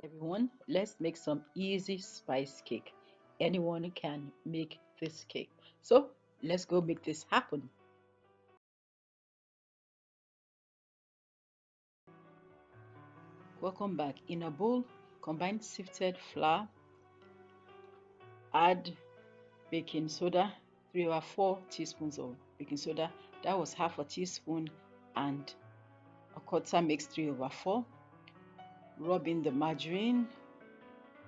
Everyone, let's make some easy spice cake. Anyone can make this cake. So let's go make this happen. Welcome back. In a bowl, combine sifted flour, add baking soda, 3 or 4 teaspoons of baking soda. That was half a teaspoon, and a quarter makes 3/4. Rub in the margarine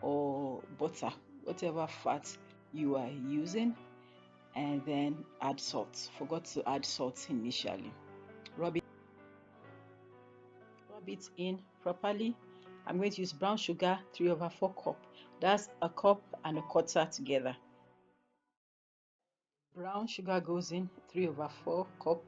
or butter, whatever fat you are using, and then add salt. Forgot to add salt initially. Rub it in properly. I'm going to use brown sugar, 3/4 cup. That's a cup and a quarter together. Brown sugar goes in, 3/4 cup.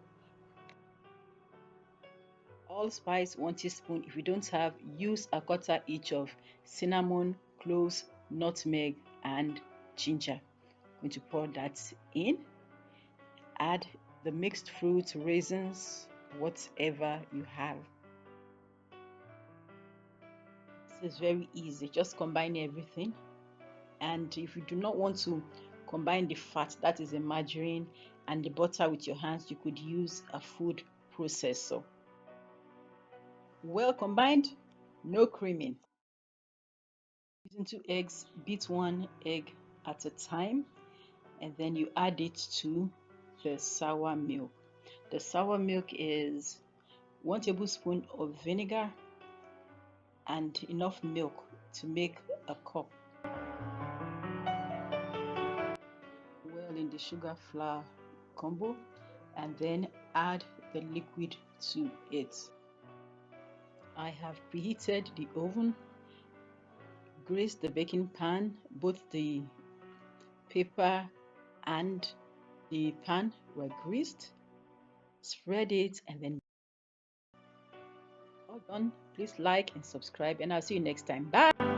Allspice, 1 teaspoon. If you don't have, use a quarter each of cinnamon, cloves, nutmeg, and ginger. I'm going to pour that in. Add the mixed fruit, raisins, whatever you have. This is very easy. Just combine everything. And if you do not want to combine the fat, that is the margarine, and the butter with your hands, you could use a food processor. Well combined, no creaming. Using 2 eggs, beat 1 egg at a time, and then you add it to the sour milk. The sour milk is 1 tablespoon of vinegar and enough milk to make a cup. Well in the sugar flour combo, and then add the liquid to it. I have preheated the oven, greased the baking pan. Both the paper and the pan were greased. Spread it, and then all done. Please like and subscribe, and I'll see you next time. Bye.